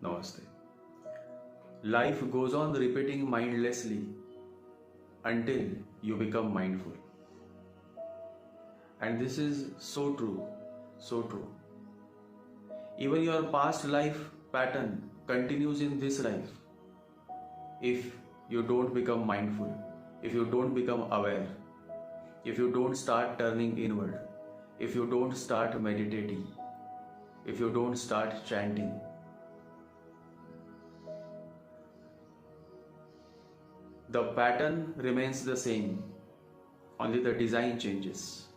Namaste. Life goes on repeating mindlessly until you become mindful. And this is so true, so true. Even your past life pattern continues in this life if you don't become mindful, if you don't become aware, if you don't start turning inward, if you don't start meditating, if you don't start chanting. The pattern remains the same, only the design changes.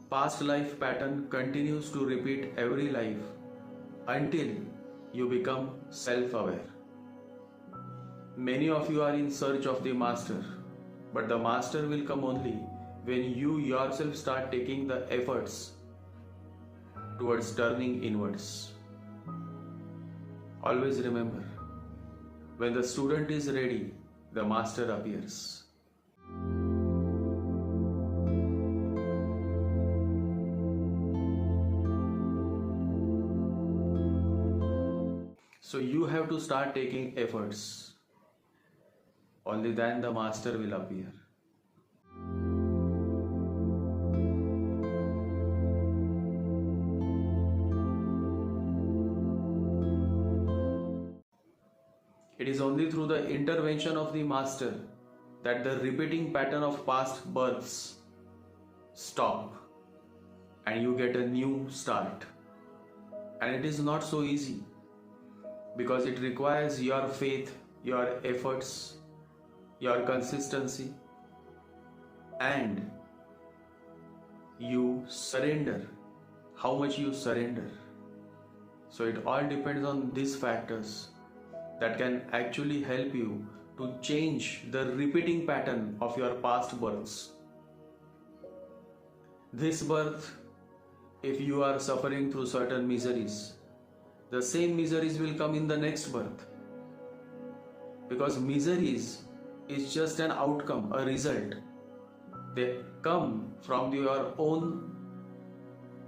Past life pattern continues to repeat every life until you become self-aware. Many of you are in search of the master, but the master will come only when you yourself start taking the efforts towards turning inwards. Always remember, when the student is ready, the master appears. So you have to start taking efforts. Only then the master will appear. It is only through the intervention of the master that the repeating pattern of past births stop and you get a new start. And it is not so easy because it requires your faith, your efforts, your consistency, and you surrender. How much you surrender. So it all depends on these factors that can actually help you to change the repeating pattern of your past births. This birth, if you are suffering through certain miseries, the same miseries will come in the next birth. Because miseries is just an outcome, a result. They come from your own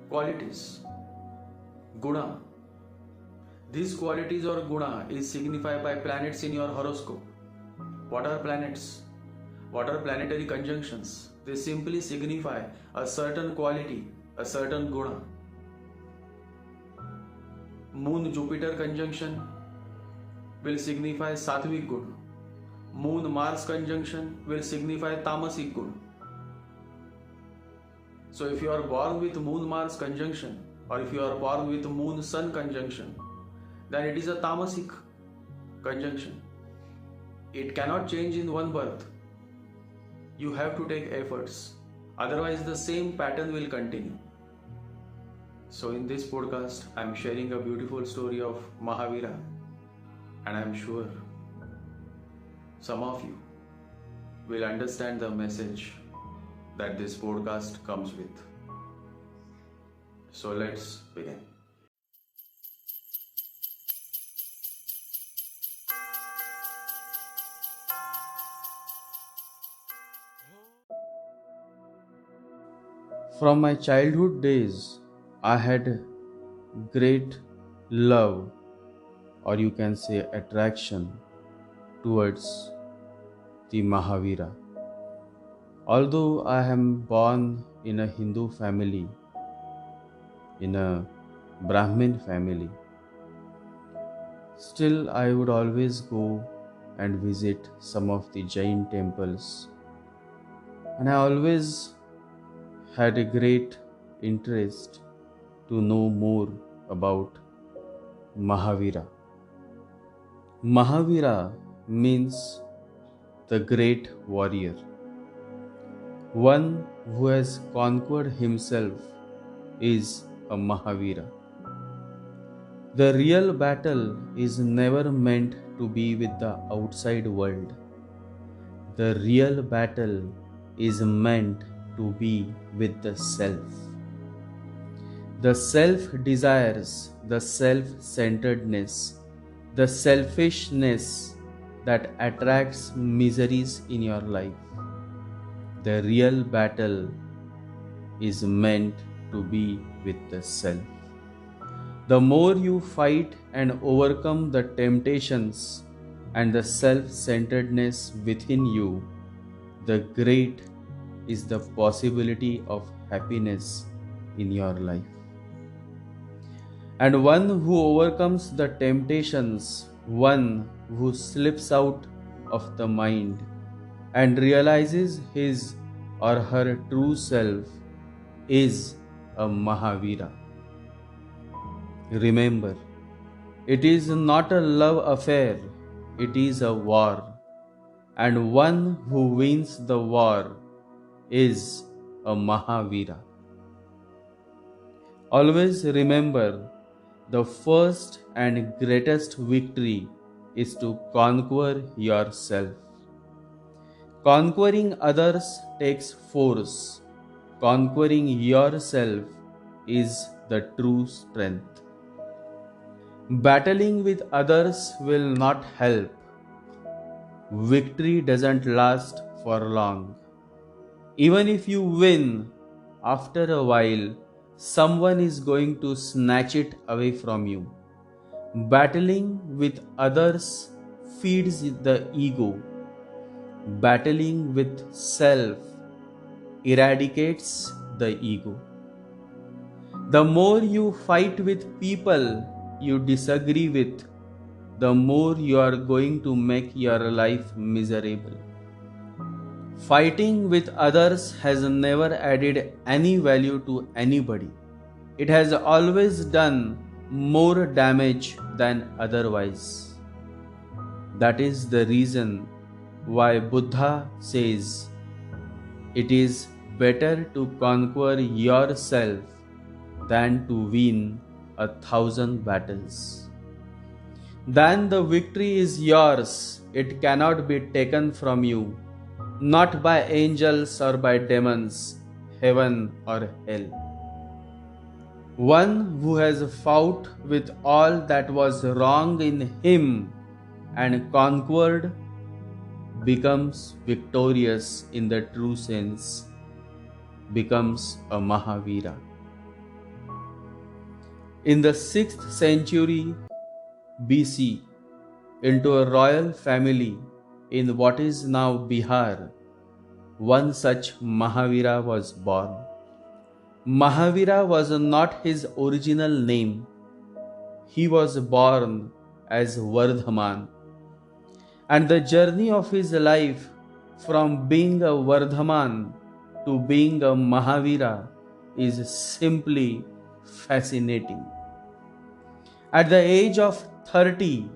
qualities, guna. These qualities or guna is signified by planets in your horoscope. What are planets? What are planetary conjunctions? They simply signify a certain quality, a certain guna. Moon Jupiter conjunction will signify sattvic guna. Moon Mars conjunction will signify tamasic guna. So if you are born with Moon Mars conjunction, or if you are born with Moon Sun conjunction, then it is a tamasic conjunction. It cannot change in one birth. You have to take efforts. Otherwise, the same pattern will continue. So in this podcast, I am sharing a beautiful story of Mahavira, and I am sure some of you will understand the message that this podcast comes with. So let's begin. From my childhood days, I had great love, or you can say attraction, towards the Mahavira. Although I am born in a Hindu family, in a Brahmin family, still I would always go and visit some of the Jain temples, and I always had a great interest to know more about Mahavira. Mahavira means the great warrior, one who has conquered himself is a Mahavira. The real battle is never meant to be with the outside world. The real battle is meant to be with the self. The self-desires, the self-centeredness, the selfishness that attracts miseries in your life. The real battle is meant to be with the self. The more you fight and overcome the temptations and the self-centeredness within you, the great is the possibility of happiness in your life. And one who overcomes the temptations, one who slips out of the mind and realizes his or her true self, is a Mahavira. Remember, it is not a love affair, it is a war. And one who wins the war is a Mahavira. Always remember, the first and greatest victory is to conquer yourself. Conquering others takes force. Conquering yourself is the true strength. Battling with others will not help. Victory doesn't last for long. Even if you win, after a while, someone is going to snatch it away from you. Battling with others feeds the ego. Battling with self eradicates the ego. The more you fight with people you disagree with, the more you are going to make your life miserable. Fighting with others has never added any value to anybody. It has always done more damage than otherwise. That is the reason why Buddha says it is better to conquer yourself than to win 1,000 battles. Then the victory is yours. It cannot be taken from you, not by angels or by demons, heaven or hell. One who has fought with all that was wrong in him and conquered becomes victorious in the true sense, becomes a Mahavira. In the 6th century BC, into a royal family in what is now Bihar, one such Mahavira was born. Mahavira was not his original name. He was born as Vardhaman. And the journey of his life from being a Vardhaman to being a Mahavira is simply fascinating. At the age of 30,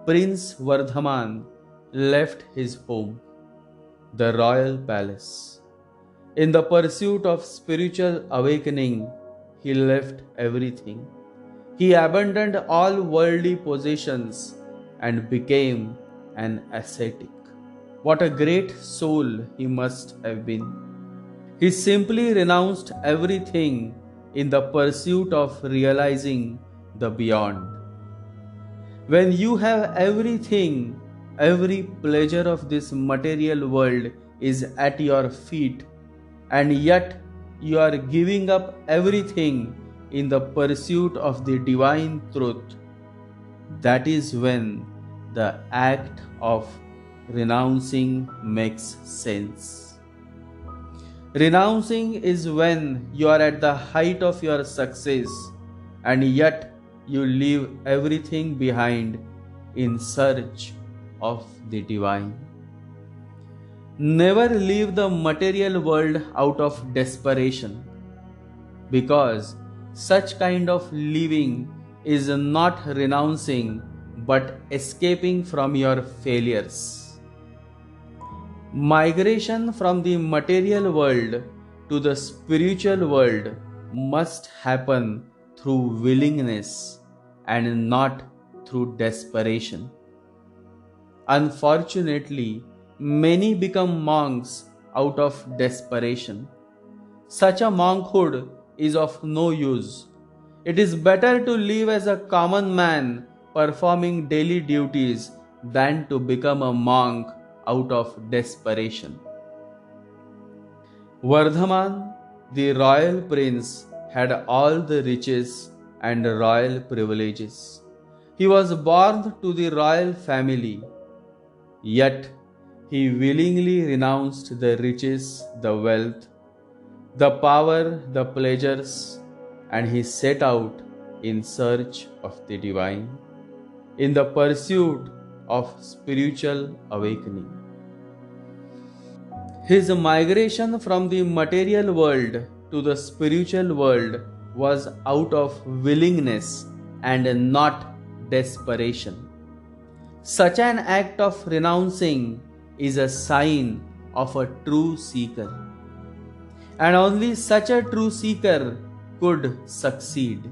Prince Vardhaman left his home, the royal palace. In the pursuit of spiritual awakening, he left everything. He abandoned all worldly possessions and became an ascetic. What a great soul he must have been. He simply renounced everything in the pursuit of realizing the beyond. When you have everything, every pleasure of this material world is at your feet, and yet you are giving up everything in the pursuit of the divine truth, that is when the act of renouncing makes sense. Renouncing is when you are at the height of your success and yet you leave everything behind in search of the divine. Never leave the material world out of desperation, because such kind of living is not renouncing but escaping from your failures. Migration from the material world to the spiritual world must happen through willingness and not through desperation. Unfortunately, many become monks out of desperation. Such a monkhood is of no use. It is better to live as a common man performing daily duties than to become a monk out of desperation. Vardhaman, the royal prince, had all the riches and royal privileges. He was born to the royal family, yet he willingly renounced the riches, the wealth, the power, the pleasures, and he set out in search of the divine, in the pursuit of spiritual awakening. His migration from the material world to the spiritual world was out of willingness and not desperation. Such an act of renouncing is a sign of a true seeker, and only such a true seeker could succeed.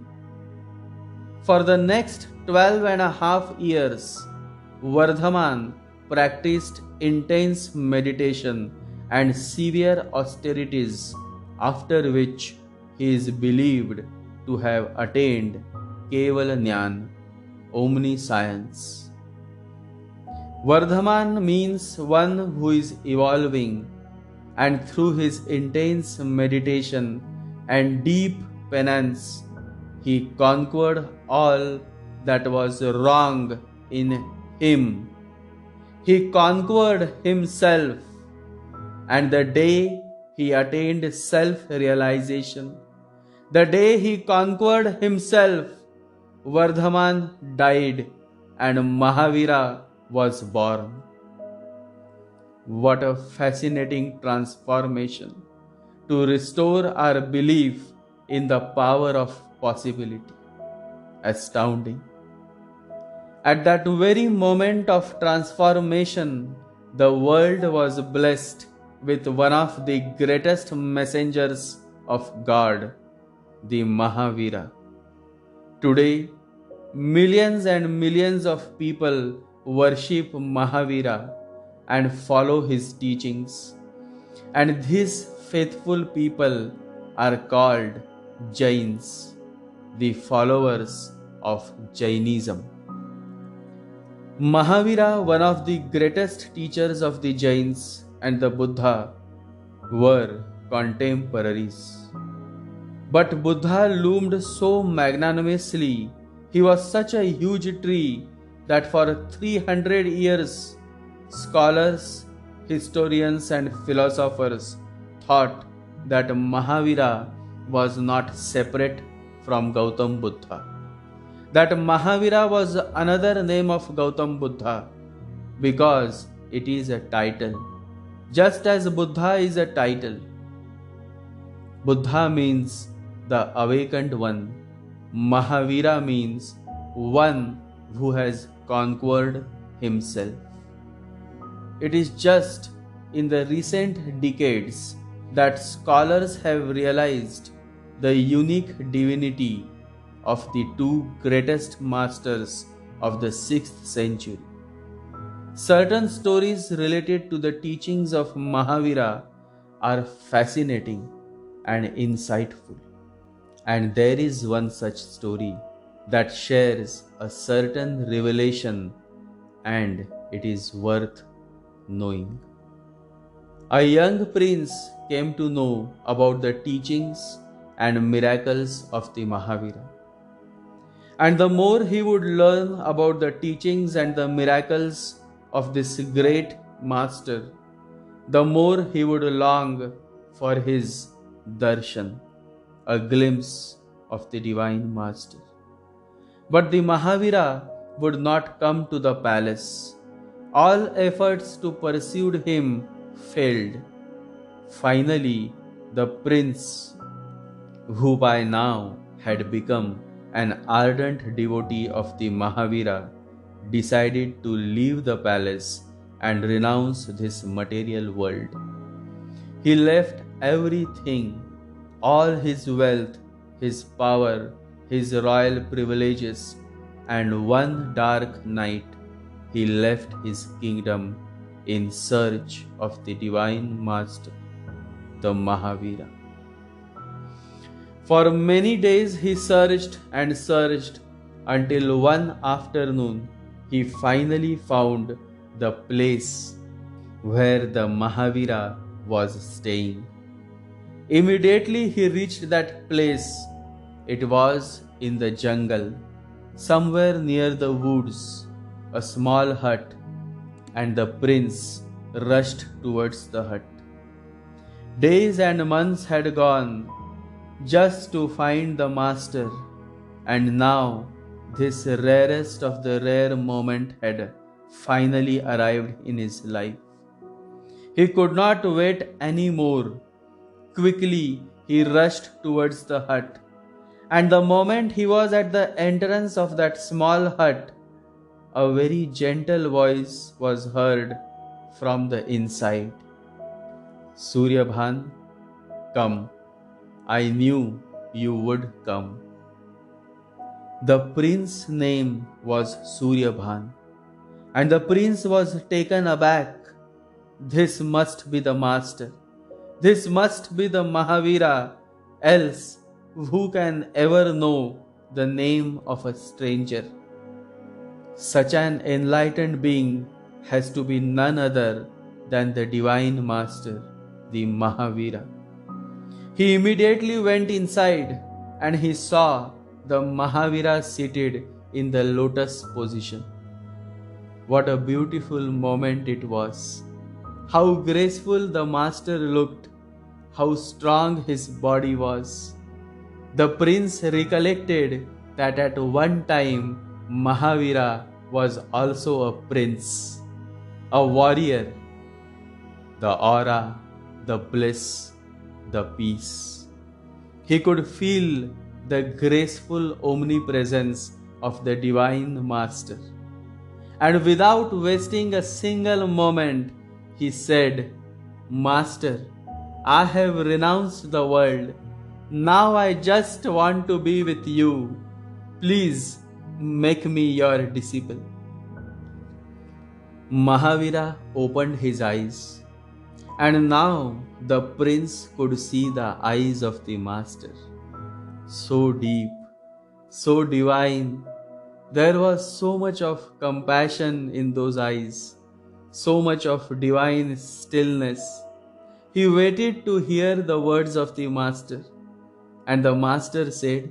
For the next 12.5 years, Vardhaman practiced intense meditation and severe austerities, after which he is believed to have attained Keval Jnana, omniscience. Vardhaman means one who is evolving, and through his intense meditation and deep penance, he conquered all that was wrong in him. He conquered himself, and the day he attained self-realization, the day he conquered himself, Vardhaman died and Mahavira was born. What a fascinating transformation to restore our belief in the power of possibility. Astounding. At that very moment of transformation, the world was blessed with one of the greatest messengers of God, the Mahavira. Today, millions and millions of people worship Mahavira and follow his teachings, and these faithful people are called Jains, the followers of Jainism. Mahavira, one of the greatest teachers of the Jains, and the Buddha were contemporaries. But Buddha loomed so magnanimously, he was such a huge tree that for 300 years, scholars, historians, and philosophers thought that Mahavira was not separate from Gautam Buddha, that Mahavira was another name of Gautam Buddha, because it is a title, just as Buddha is a title. Buddha means the awakened one. Mahavira means one who has conquered himself. It is just in the recent decades that scholars have realized the unique divinity of the two greatest masters of the 6th century. Certain stories related to the teachings of Mahavira are fascinating and insightful. And there is one such story that shares a certain revelation, and it is worth knowing. A young prince came to know about the teachings and miracles of the Mahavira. And the more he would learn about the teachings and the miracles of this great master, the more he would long for his darshan, a glimpse of the divine master. But the Mahavira would not come to the palace. All efforts to pursue him failed. Finally, the prince, who by now had become an ardent devotee of the Mahavira, decided to leave the palace and renounce this material world. He left everything, all his wealth, his power, his royal privileges, and one dark night he left his kingdom in search of the divine master, the Mahavira. For many days he searched and searched until one afternoon he finally found the place where the Mahavira was staying. Immediately he reached that place. It was in the jungle, somewhere near the woods, a small hut, and the prince rushed towards the hut. Days and months had gone just to find the master, and now this rarest of the rare moment had finally arrived in his life. He could not wait any more. Quickly he rushed towards the hut, and the moment he was at the entrance of that small hut, a very gentle voice was heard from the inside. Suryabhan, come. I knew you would come. The prince's name was Suryabhan, and the prince was taken aback. This must be the master. This must be the Mahavira, else who can ever know the name of a stranger? Such an enlightened being has to be none other than the divine master, the Mahavira. He immediately went inside and he saw the Mahavira seated in the lotus position. What a beautiful moment it was! How graceful the master looked! How strong his body was! The prince recollected that at one time Mahavira was also a prince, a warrior. The aura, the bliss, the peace. He could feel the graceful omnipresence of the divine master. And without wasting a single moment, he said, Master, I have renounced the world. Now I just want to be with you. Please make me your disciple. Mahavira opened his eyes, and now the prince could see the eyes of the master. So deep, so divine. There was so much of compassion in those eyes, so much of divine stillness. He waited to hear the words of the master, and the master said,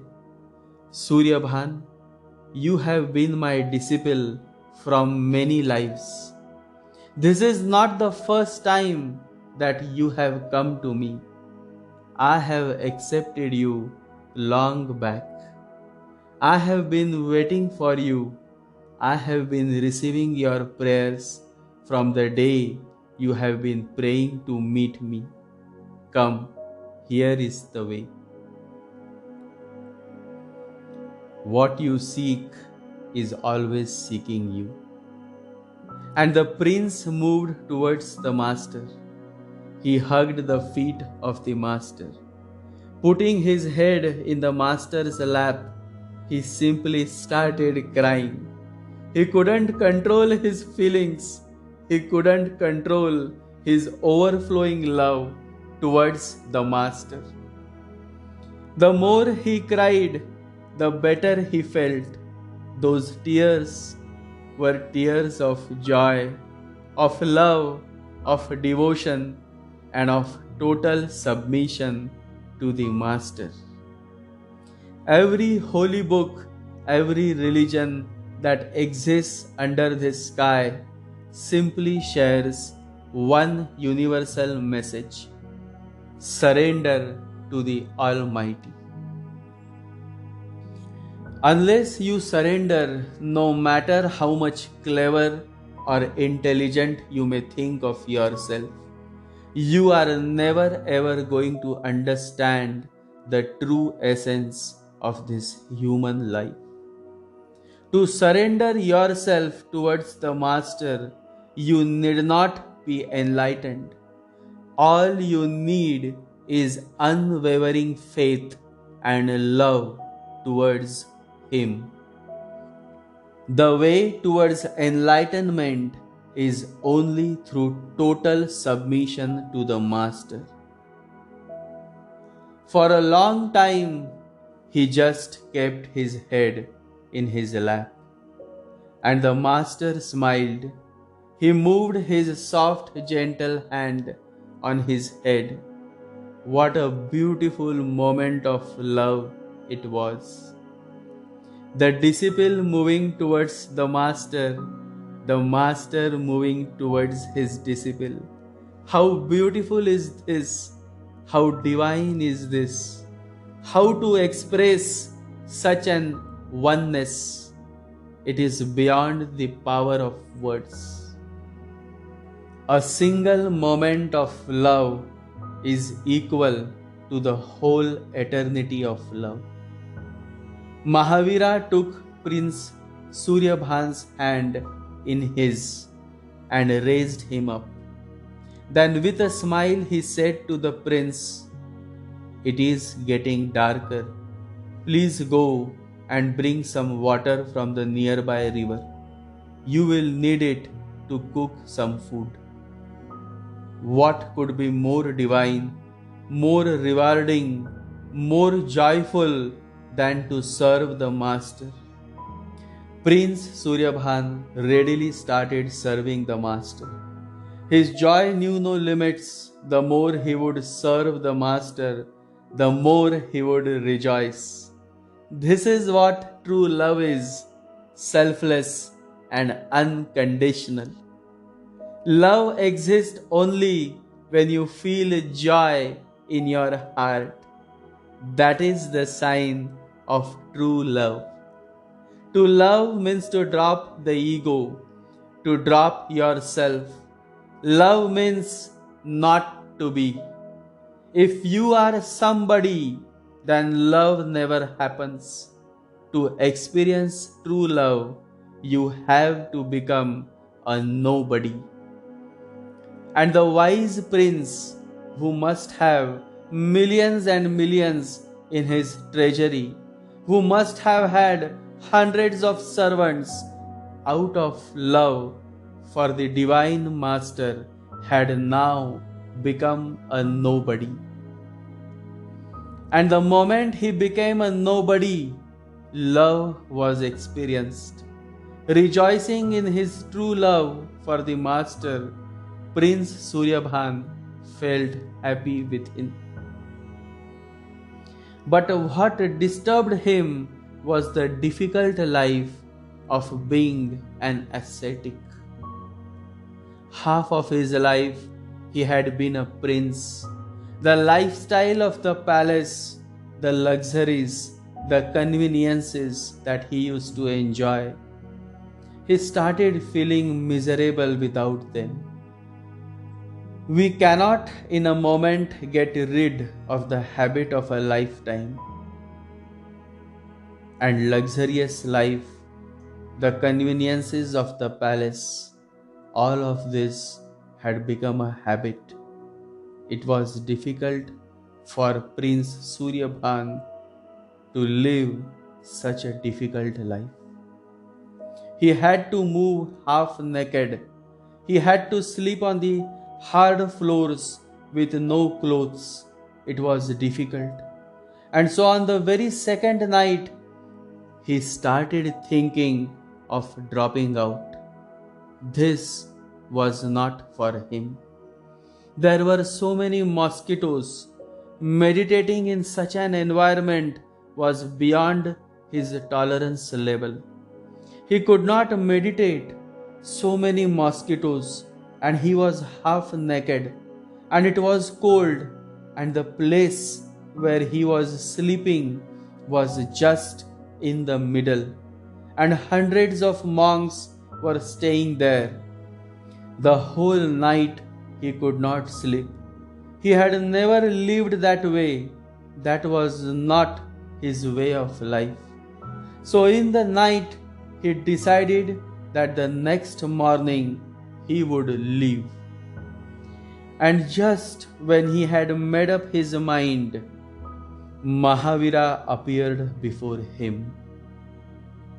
Suryabhan, you have been my disciple from many lives. This is not the first time that you have come to me. I have accepted you long back. I have been waiting for you. I have been receiving your prayers from the day you have been praying to meet me. Come, here is the way. What you seek is always seeking you. And the prince moved towards the master. He hugged the feet of the master. Putting his head in the master's lap, he simply started crying. He couldn't control his feelings. He couldn't control his overflowing love towards the master. The more he cried, the better he felt. Those tears were tears of joy, of love, of devotion, and of total submission to the master. Every holy book, every religion that exists under this sky simply shares one universal message: surrender to the Almighty. Unless you surrender, no matter how much clever or intelligent you may think of yourself, you are never ever going to understand the true essence of this human life. To surrender yourself towards the Master, you need not be enlightened. All you need is unwavering faith and love towards Him. The way towards enlightenment is only through total submission to the Master. For a long time, he just kept his head in his lap, and the Master smiled. He moved his soft, gentle hand on his head. What a beautiful moment of love it was. The disciple moving towards the master moving towards his disciple. How beautiful is this? How divine is this? How to express such an oneness? It is beyond the power of words. A single moment of love is equal to the whole eternity of love. Mahavira took Prince Suryabhan's hand in his and raised him up. Then with a smile he said to the prince, "It is getting darker. Please go and bring some water from the nearby river. You will need it to cook some food." What could be more divine, more rewarding, more joyful than to serve the master? Prince Suryabhan readily started serving the master. His joy knew no limits. The more he would serve the master, the more he would rejoice. This is what true love is, selfless and unconditional. Love exists only when you feel joy in your heart. That is the sign of true love. To love means to drop the ego, to drop yourself. Love means not to be. If you are somebody, then love never happens. To experience true love, you have to become a nobody. And the wise prince, who must have millions and millions in his treasury, who must have had hundreds of servants, out of love for the divine master, had now become a nobody. And the moment he became a nobody, love was experienced. Rejoicing in his true love for the master, Prince Suryabhan felt happy within. But what disturbed him was the difficult life of being an ascetic. Half of his life he had been a prince. The lifestyle of the palace, the luxuries, the conveniences that he used to enjoy, he started feeling miserable without them. We cannot in a moment get rid of the habit of a lifetime. And luxurious life, the conveniences of the palace, all of this had become a habit. It was difficult for Prince Suryabhan to live such a difficult life. He had to move half naked. He had to sleep on the hard floors with no clothes. It was difficult. And so on the very second night, he started thinking of dropping out. This was not for him. There were so many mosquitoes. Meditating in such an environment was beyond his tolerance level. He could not meditate. So many mosquitoes, and he was half naked, and it was cold, and the place where he was sleeping was just in the middle, and hundreds of monks were staying there. The whole night he could not sleep. He had never lived that way. That was not his way of life. So in the night he decided that the next morning he would leave. And just when he had made up his mind, Mahavira appeared before him.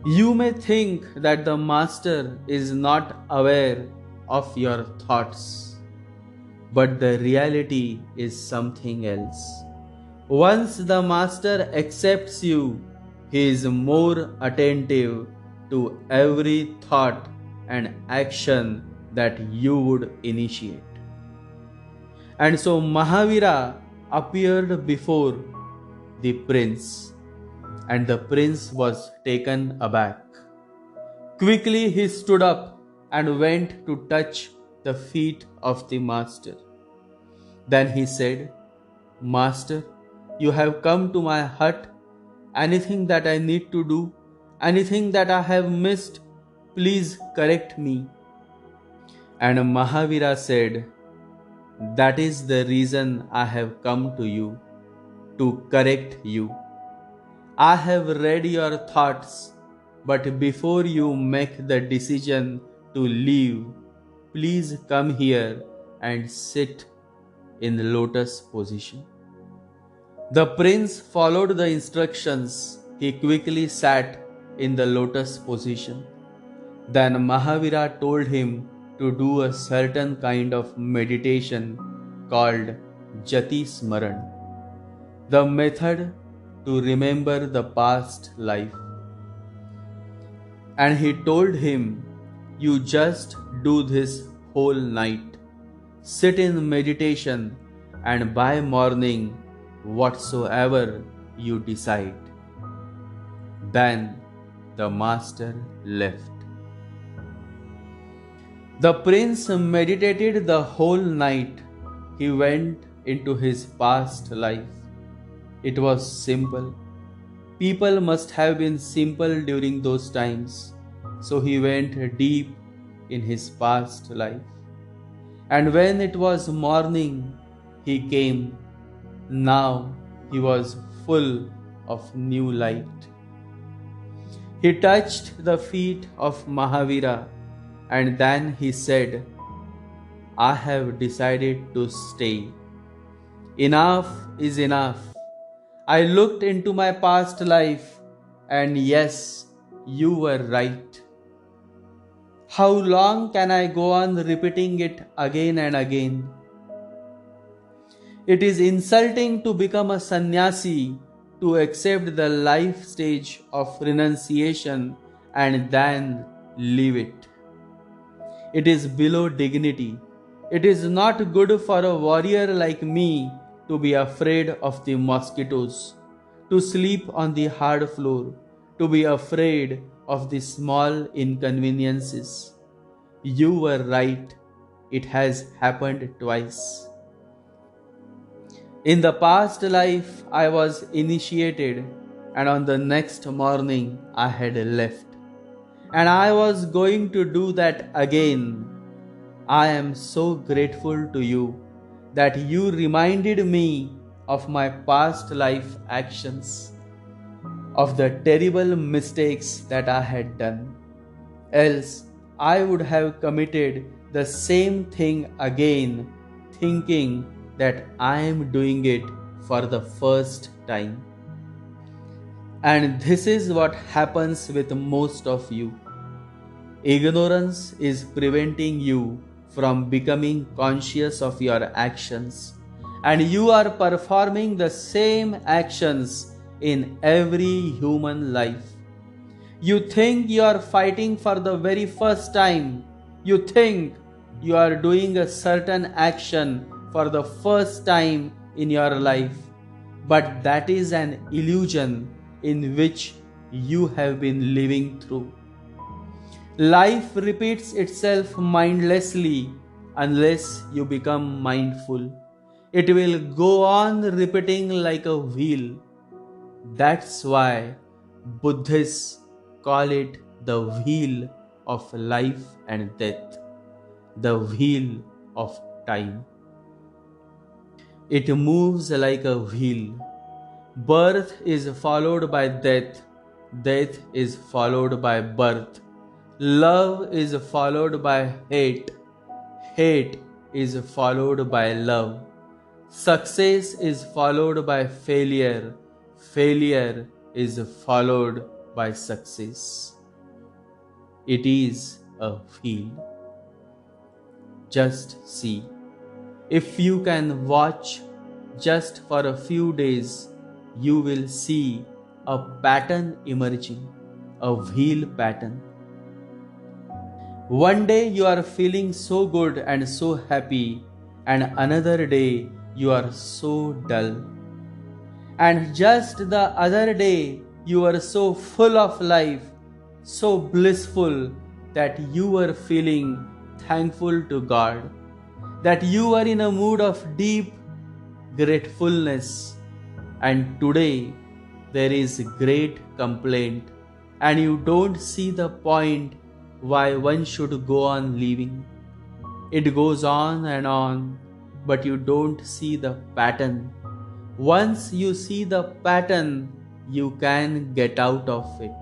You may think that the master is not aware of your thoughts, but the reality is something else. Once the master accepts you, he is more attentive to every thought and action that you would initiate. And so Mahavira appeared before the prince. and the prince was taken aback. Quickly he stood up and went to touch the feet of the master. Then he said, "Master, you have come to my hut. Anything that I need to do, anything that I have missed, please correct me." And Mahavira said, "That is the reason I have come to you, to correct you. I have read your thoughts, but before you make the decision to leave, please come here and sit in lotus position." The prince followed the instructions. He quickly sat in the lotus position. Then Mahavira told him to do a certain kind of meditation called Jati Smaran, the method to remember the past life. And he told him, "You just do this whole night. Sit in meditation, and by morning, whatsoever you decide." Then the master left. The prince meditated the whole night. He went into his past life. It was simple. People must have been simple during those times. So he went deep in his past life. And when it was morning, he came. Now he was full of new light. He touched the feet of Mahavira, and then he said, "I have decided to stay. Enough is enough. I looked into my past life, and yes, you were right. How long can I go on repeating it again and again? It is insulting to become a sannyasi, to accept the life stage of renunciation and then leave it. It is below dignity. It is not good for a warrior like me to be afraid of the mosquitoes, to sleep on the hard floor, to be afraid of the small inconveniences. You were right. It has happened twice. In the past life, I was initiated, and on the next morning, I had left. And I was going to do that again. I am so grateful to you that you reminded me of my past life actions, of the terrible mistakes that I had done. Else, I would have committed the same thing again, thinking that I am doing it for the first time. And this is what happens with most of you. Ignorance is preventing you from becoming conscious of your actions, and you are performing the same actions in every human life. You think you are fighting for the very first time. You think you are doing a certain action for the first time in your life, but that is an illusion in which you have been living through. Life repeats itself mindlessly unless you become mindful. It will go on repeating like a wheel. That's why Buddhists call it the wheel of life and death, the wheel of time. It moves like a wheel. Birth is followed by death. Death is followed by birth. Love is followed by hate. Hate is followed by love. Success is followed by failure. Failure is followed by success. It is a wheel. Just see. If you can watch just for a few days, you will see a pattern emerging, a wheel pattern. One day you are feeling so good and so happy, and another day you are so dull. And just the other day you were so full of life, so blissful that you were feeling thankful to God, that you were in a mood of deep gratefulness. And today there is great complaint, and you don't see the point why one should go on living. It goes on, but you don't see the pattern. Once you see the pattern, you can get out of it.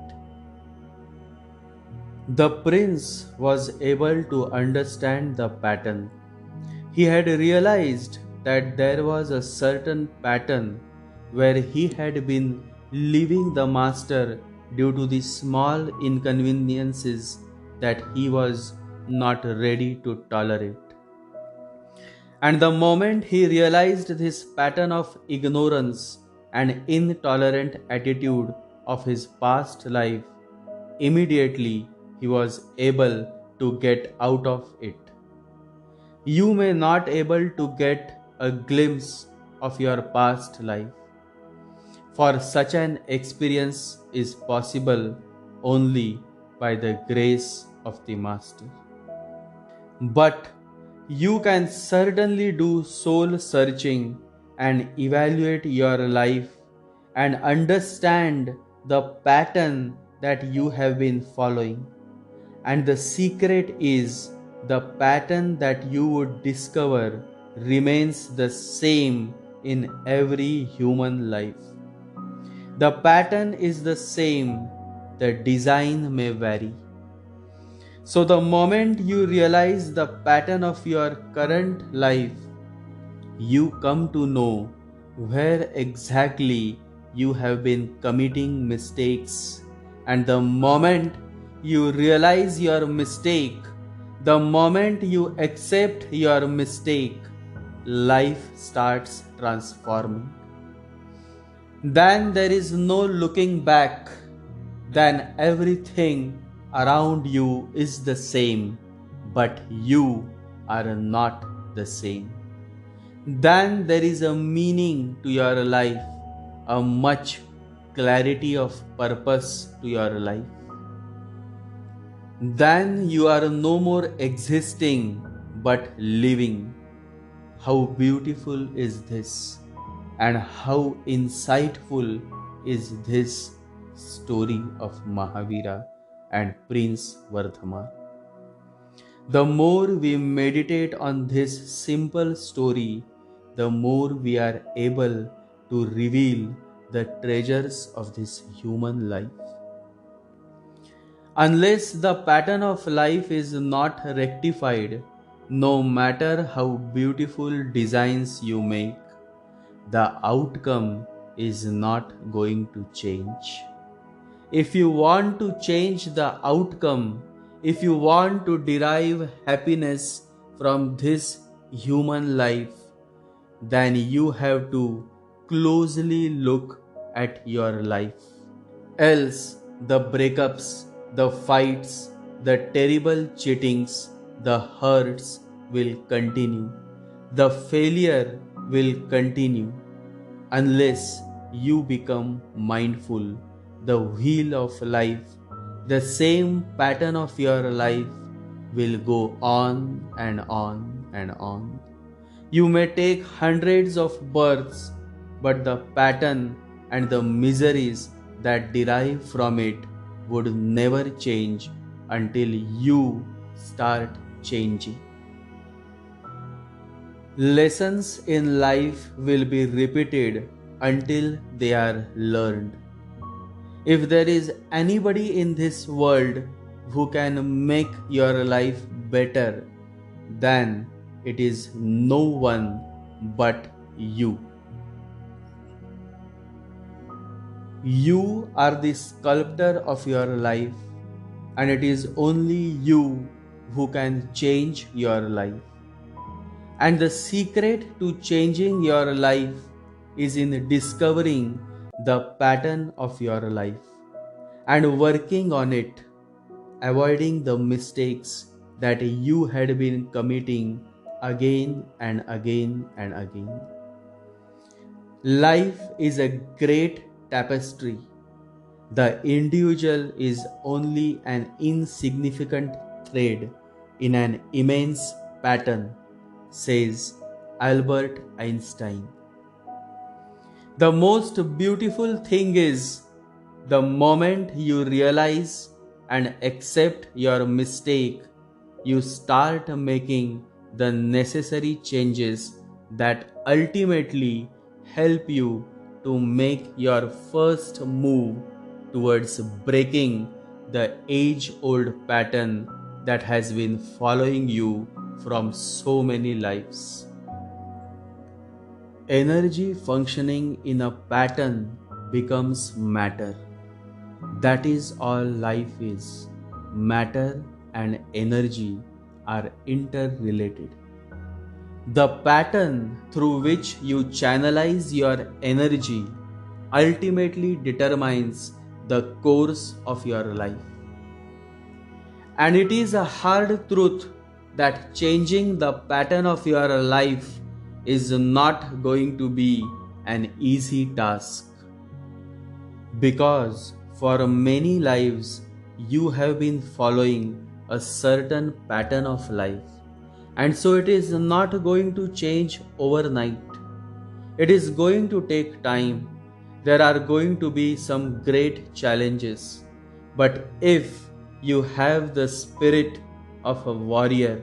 The prince was able to understand the pattern. He had realized that there was a certain pattern where he had been leaving the master due to the small inconveniences that he was not ready to tolerate. And the moment he realized this pattern of ignorance and intolerant attitude of his past life, immediately he was able to get out of it. You may not able to get a glimpse of your past life, for such an experience is possible only by the grace of the Master. But you can certainly do soul searching and evaluate your life and understand the pattern that you have been following. And the secret is the pattern that you would discover remains the same in every human life. The pattern is the same, the design may vary. So, the moment you realize the pattern of your current life, you come to know where exactly you have been committing mistakes. And the moment you realize your mistake, the moment you accept your mistake, life starts transforming. Then there is no looking back. Then everything around you is the same, but you are not the same. Then there is a meaning to your life, a much clarity of purpose to your life. Then you are no more existing but living. How beautiful is this, and how insightful is this story of Mahavira and Prince Vardhaman. The more we meditate on this simple story, the more we are able to reveal the treasures of this human life. Unless the pattern of life is not rectified, no matter how beautiful designs you make, the outcome is not going to change. If you want to change the outcome, if you want to derive happiness from this human life, then you have to closely look at your life. Else, the breakups, the fights, the terrible cheatings, the hurts will continue. The failure will continue unless you become mindful. The wheel of life, the same pattern of your life will go on and on and on. You may take hundreds of births, but the pattern and the miseries that derive from it would never change until you start changing. Lessons in life will be repeated until they are learned. If there is anybody in this world who can make your life better, then it is no one but you. You are the sculptor of your life, and it is only you who can change your life. And the secret to changing your life is in discovering the pattern of your life and working on it, avoiding the mistakes that you had been committing again and again and again. Life is a great tapestry, The individual is only an insignificant thread in an immense pattern, says Albert Einstein. The most beautiful thing is the moment you realize and accept your mistake, you start making the necessary changes that ultimately help you to make your first move towards breaking the age old pattern that has been following you from so many lives. Energy functioning in a pattern becomes matter. That is all life is. Matter and energy are interrelated. The pattern through which you channelize your energy ultimately determines the course of your life. And it is a hard truth that changing the pattern of your life is not going to be an easy task. Because for many lives you have been following a certain pattern of life, and so it is not going to change overnight. It is going to take time. There are going to be some great challenges. But if you have the spirit of a warrior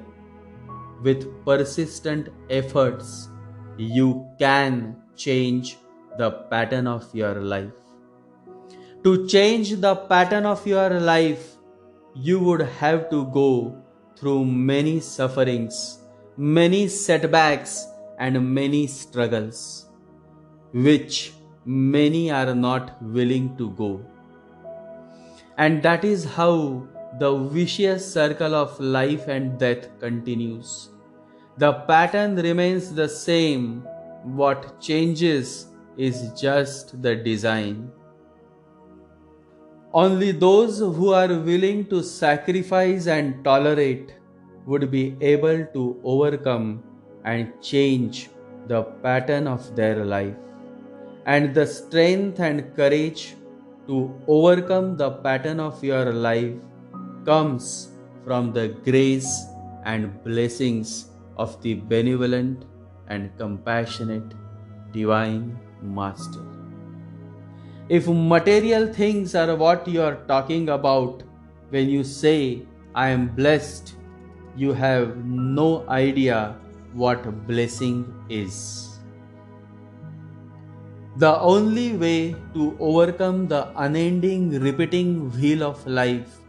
with persistent efforts, you can change the pattern of your life. To change the pattern of your life, you would have to go through many sufferings, many setbacks, and many struggles, which many are not willing to go. And that is how the vicious circle of life and death continues. The pattern remains the same. What changes is just the design. Only those who are willing to sacrifice and tolerate would be able to overcome and change the pattern of their life. And the strength and courage to overcome the pattern of your life comes from the grace and blessings of the benevolent and compassionate Divine Master. If material things are what you are talking about when you say, I am blessed, you have no idea what blessing is. The only way to overcome the unending repeating wheel of life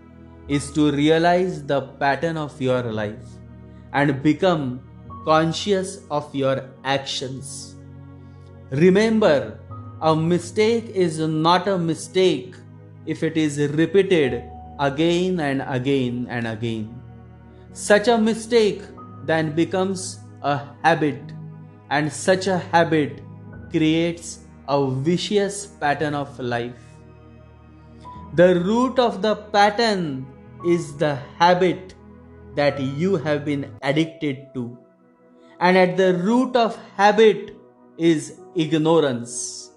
is to realize the pattern of your life and become conscious of your actions. Remember, a mistake is not a mistake if it is repeated again and again and again. Such a mistake then becomes a habit, and such a habit creates a vicious pattern of life. The root of the pattern is the habit that you have been addicted to, and at the root of habit is ignorance.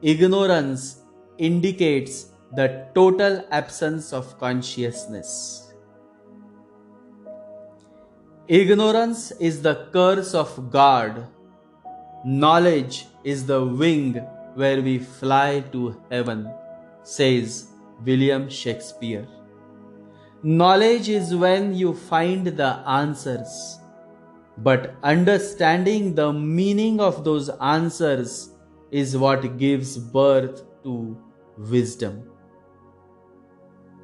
Ignorance indicates the total absence of consciousness. Ignorance is the curse of God. Knowledge is the wing where we fly to heaven, says William Shakespeare. Knowledge is when you find the answers, but understanding the meaning of those answers is what gives birth to wisdom.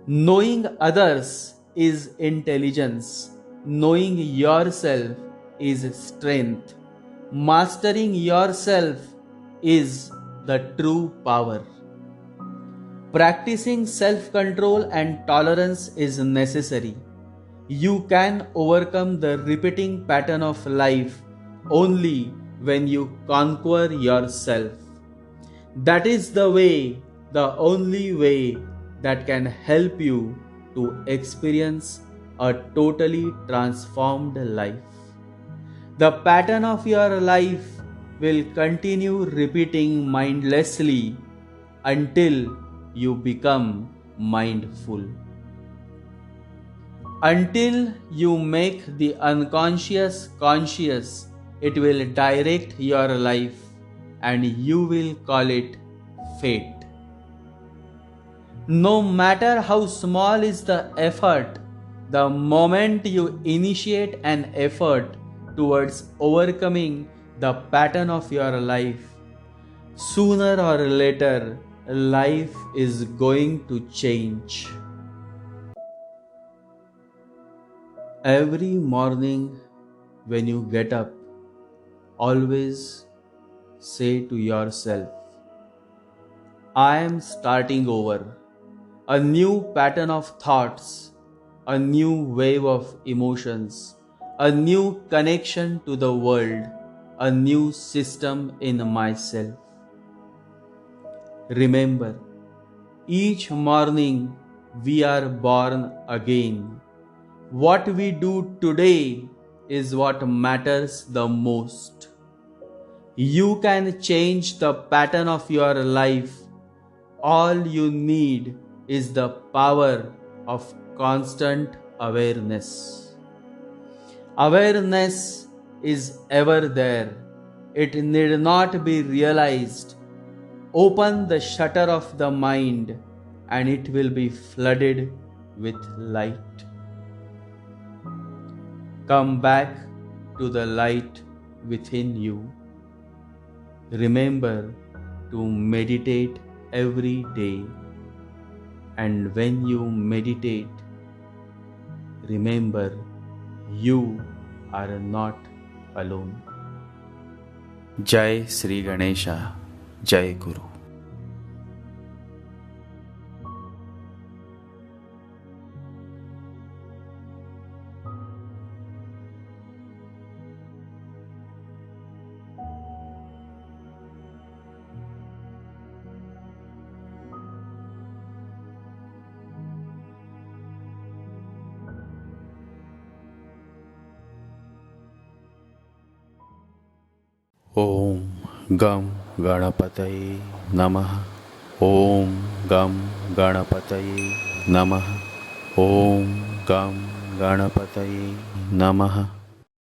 Knowing others is intelligence. Knowing yourself is strength. Mastering yourself is the true power. Practicing self-control and tolerance is necessary. You can overcome the repeating pattern of life only when you conquer yourself. That is the way, the only way that can help you to experience a totally transformed life. The pattern of your life will continue repeating mindlessly until you become mindful. Until you make the unconscious conscious, it will direct your life and you will call it fate. No matter how small is the effort, the moment you initiate an effort towards overcoming the pattern of your life, sooner or later, life is going to change. Every morning when you get up, always say to yourself, I am starting over. A new pattern of thoughts, a new wave of emotions, a new connection to the world, a new system in myself. Remember, each morning we are born again. What we do today is what matters the most. You can change the pattern of your life. All you need is the power of constant awareness. Awareness is ever there. It need not be realized. Open the shutter of the mind and it will be flooded with light. Come back to the light within you. Remember to meditate every day. And when you meditate, remember you are not alone. Jai Sri Ganesha, Jai Guru. Om Gam Ganapataye Namaha. Om Gam Ganapataye Namaha. Om Gam Ganapataye Namaha.